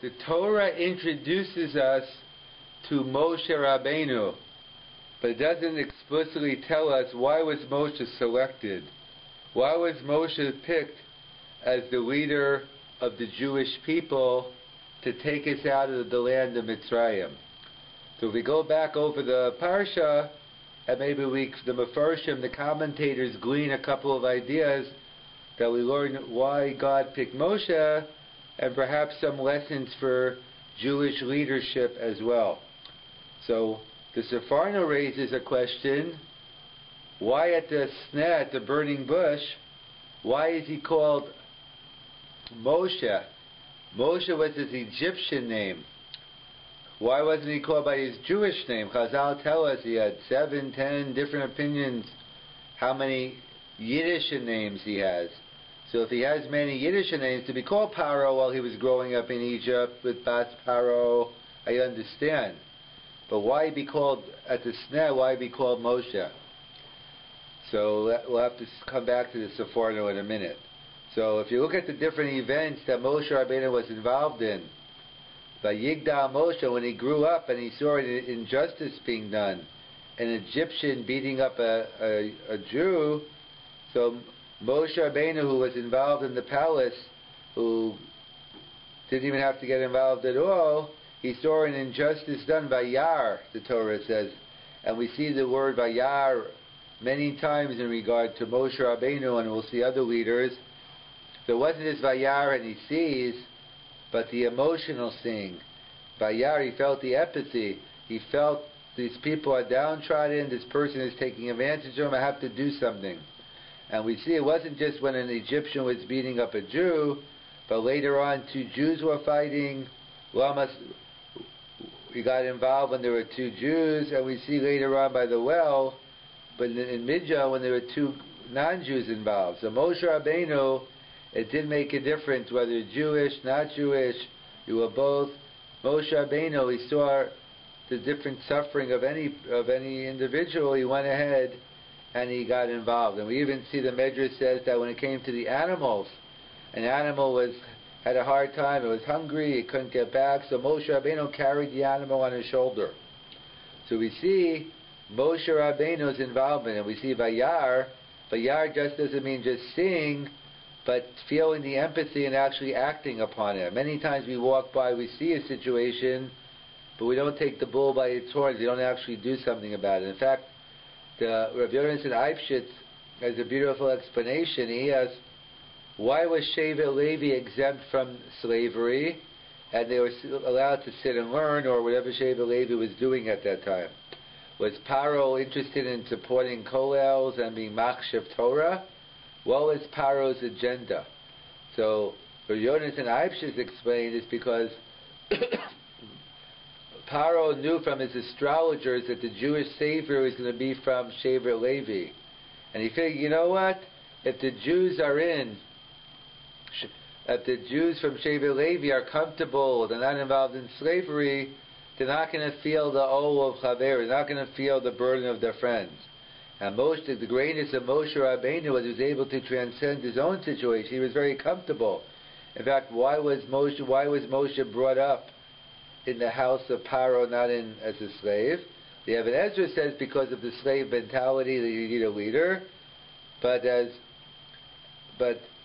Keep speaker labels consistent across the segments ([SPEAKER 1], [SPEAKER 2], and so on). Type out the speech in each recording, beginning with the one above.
[SPEAKER 1] the Torah introduces us to Moshe Rabbeinu, but it doesn't explicitly tell us why was Moshe selected. Why was Moshe picked as the leader of the Jewish people to take us out of the land of Mitzrayim? So if we go back over the Parsha, and maybe the Mefarshim, the commentators, glean a couple of ideas that we learn why God picked Moshe, and perhaps some lessons for Jewish leadership as well. So the Sepharno raises a question: why at the sneh, at the burning bush, why is he called Moshe? Moshe was his Egyptian name. Why wasn't he called by his Jewish name? Chazal tell us he had 7, 10 different opinions how many Yiddish names he has. So if he has many Yiddish names, to be called Paro while he was growing up in Egypt with Bas Paro, I understand. But why be called, at the sneh, why be called Moshe? So we'll have to come back to the Sepharno in a minute. So if you look at the different events that Moshe Rabbeinu was involved in, Vayigdal Moshe, when he grew up and he saw an injustice being done, an Egyptian beating up a Jew, so Moshe Rabbeinu, who was involved in the palace, who didn't even have to get involved at all, he saw an injustice done by Yar, the Torah says. And we see the word Vayar many times in regard to Moshe Rabbeinu, and we'll see other leaders. So it wasn't just Vayar and he sees, but the emotional seeing. Vayar, he felt the empathy. He felt these people are downtrodden, this person is taking advantage of them, I have to do something. And we see it wasn't just when an Egyptian was beating up a Jew, but later on 2 Jews were fighting. He got involved when there were 2 Jews, and we see later on by the well, but in Midian when there were 2 non-Jews involved. So Moshe Rabbeinu, it didn't make a difference whether Jewish, not Jewish, you were both. Moshe Rabbeinu, he saw the different suffering of any individual. He went ahead and he got involved. And we even see the Medrash says that when it came to the animals, an animal had a hard time, it was hungry, it couldn't get back, so Moshe Rabbeinu carried the animal on his shoulder. So we see Moshe Rabbeinu's involvement, and we see Vayar. Vayar just doesn't mean just seeing, but feeling the empathy and actually acting upon it. Many times we walk by, we see a situation, but we don't take the bull by its horns, we don't actually do something about it. In fact, the Rabbi Yonason Eibschitz has a beautiful explanation. He asks, why was Shevet Levi exempt from slavery, and they were allowed to sit and learn, or whatever Shevet Levi was doing at that time? Was Paro interested in supporting kollels and being machshav Torah? What was Paro's agenda? So, Rabbi Yonason Eibschitz explained it's because Paro knew from his astrologers that the Jewish savior was going to be from Shevet Levi. And he figured, you know what? If the Jews from Shevet Levi are comfortable, they're not involved in slavery, they're not going to feel the ol of chaver, they're not going to feel the burden of their friends. And the greatness of Moshe Rabbeinu was he was able to transcend his own situation. He was very comfortable. In fact, why was Moshe brought up in the house of Paro, not as a slave? The Ibn Ezra says because of the slave mentality that you need a leader, but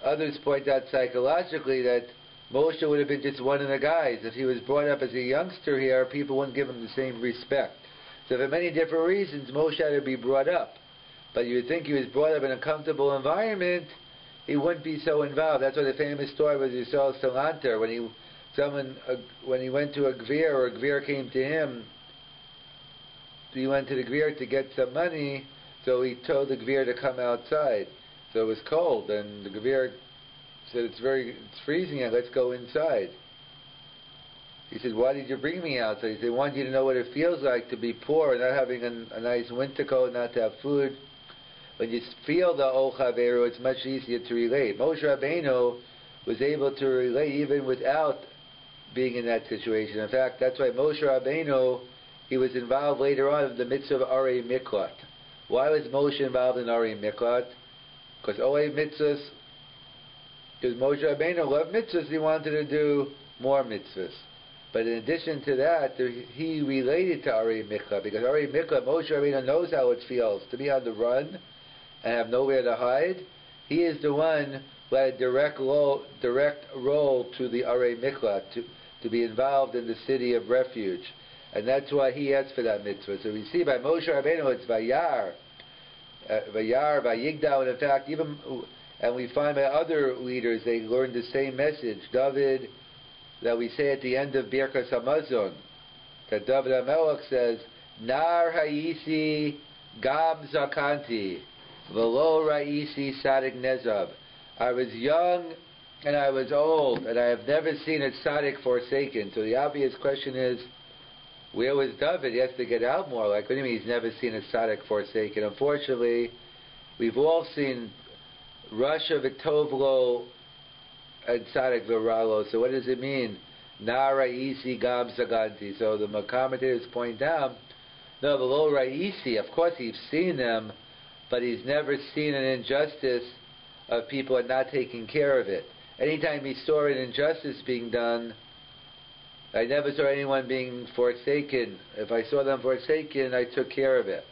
[SPEAKER 1] others point out psychologically that Moshe would have been just one of the guys. If he was brought up as a youngster here, people wouldn't give him the same respect. So for many different reasons, Moshe had to be brought up. But you would think he was brought up in a comfortable environment, he wouldn't be so involved. That's why the famous story was Yisrael Salanter, when he went to a Gvir, or a Gvir came to him, he went to the Gvir to get some money, so he told the Gvir to come outside. So it was cold, and the Gvir said, it's freezing out, let's go inside. He said, why did you bring me outside? He said, I want you to know what it feels like to be poor, not having a nice winter coat, not to have food. When you feel the Ol Chaveru, it's much easier to relate. Moshe Rabbeinu was able to relate even without being in that situation. In fact, that's why Moshe Rabbeinu, he was involved later on in the mitzvah of Arei Miklat. Why was Moshe involved in Arei Miklat? Because Arei mitzvahs, because Moshe Rabbeinu loved mitzvahs, he wanted to do more mitzvahs. But in addition to that, he related to Arei Mikla, because Arei Mikla, Moshe Rabbeinu knows how it feels to be on the run and have nowhere to hide. He is the one who had a direct role to the Arei Mikla, to be involved in the city of refuge. And that's why he asked for that mitzvah. So we see by Moshe Rabbeinu it's Vayar, Vayigdal, and in fact, and we find by other leaders, they learned the same message. David, that we say at the end of Birkas Hamazon, that David HaMelech says, Nar Hayisi Gam Zakanti, Velo Raisi Sadik Nezav. I was young and I was old, and I have never seen a tzaddik forsaken. So the obvious question is, where was David? He has to get out more. Like, what do you mean he's never seen a tzaddik forsaken? Unfortunately, we've all seen Rasha V'Tovlo and tzaddik V'Ralo. So what does it mean? Na Ra'isi Gam Zaganti. So the commentators point out, no, below Ra'isi, of course he's seen them, but he's never seen an injustice of people and not taking care of it. Anytime he saw an injustice being done, I never saw anyone being forsaken. If I saw them forsaken, I took care of it.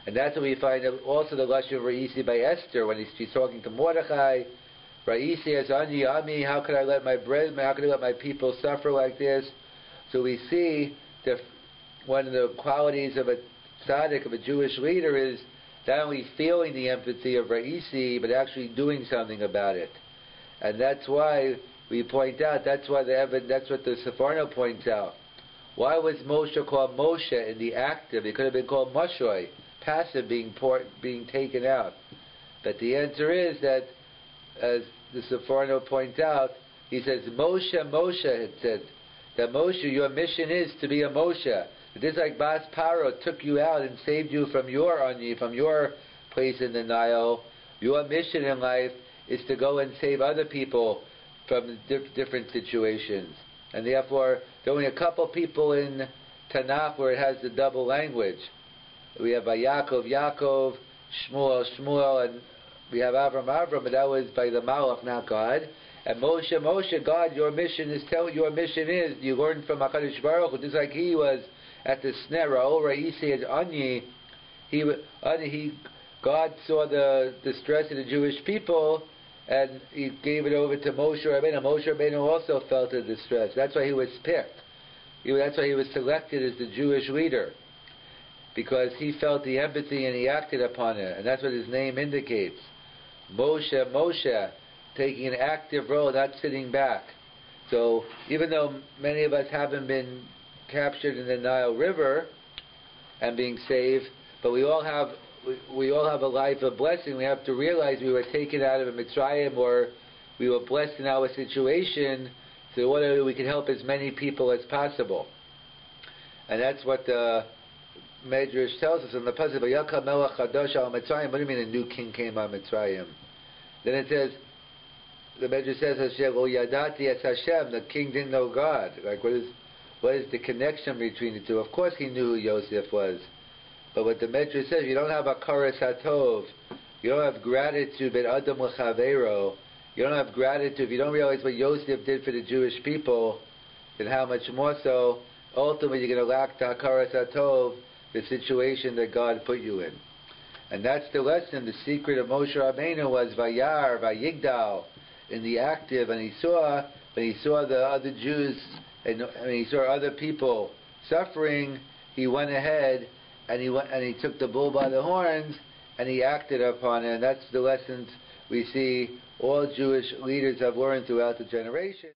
[SPEAKER 1] And that's what we find also the Lashon of Ra'isi by Esther, when she's talking to Mordechai. Ra'isi as Ani Ami, how could I let my people suffer like this? So we see that one of the qualities of a tzaddik, of a Jewish leader, is not only feeling the empathy of Ra'isi, but actually doing something about it. And that's why we point out, that's what the Sefarno points out. Why was Moshe called Moshe in the active? It could have been called Moshoy, passive, being taken out. But the answer is that, as the Sefarno points out, he says, Moshe, it said, that Moshe, your mission is to be a Moshe. It is like Bas Paro took you out and saved you from your place in the Nile. Your mission in life is to go and save other people from different situations. And therefore, there are only a couple people in Tanakh where it has the double language. We have by Yaakov, Shmuel, and we have Avram, but that was by the Malach, not God. And Moshe, God, your mission is, you learned from HaKadosh Baruch Hu, just like he was at the snare, Ra'isi as Anyi, God saw the distress of the Jewish people, and he gave it over to Moshe Rabbeinu. Moshe Rabbeinu also felt the distress. That's why he was picked. That's why he was selected as the Jewish leader, because he felt the empathy and he acted upon it. And that's what his name indicates. Moshe, taking an active role, not sitting back. So even though many of us haven't been captured in the Nile River and being saved, but we all have a life of blessing. We have to realize we were taken out of a Mitzrayim, or we were blessed in our situation, so we can help as many people as possible. And that's what the Medrash tells us in the pasuk. Vayakam melech chadash al Mitzrayim. What do you mean a new king came on Mitzrayim? Then it says, the Medrash says, Hashem, well, yadati es Hashem, the king didn't know God. Like, what is the connection between the two? Of course he knew who Yosef was. But what the Medrash says, you don't have a karas hatov, you don't have gratitude, but adam l'chavero, you don't have gratitude, if you don't realize what Yosef did for the Jewish people, then how much more so, ultimately you're going to lack the karas hatov, the situation that God put you in. And that's the lesson. The secret of Moshe Rabbeinu was Vayigdal, in the active, and when he saw the other Jews, and he saw other people suffering, he went ahead and he took the bull by the horns and he acted upon it. And that's the lessons we see all Jewish leaders have learned throughout the generation.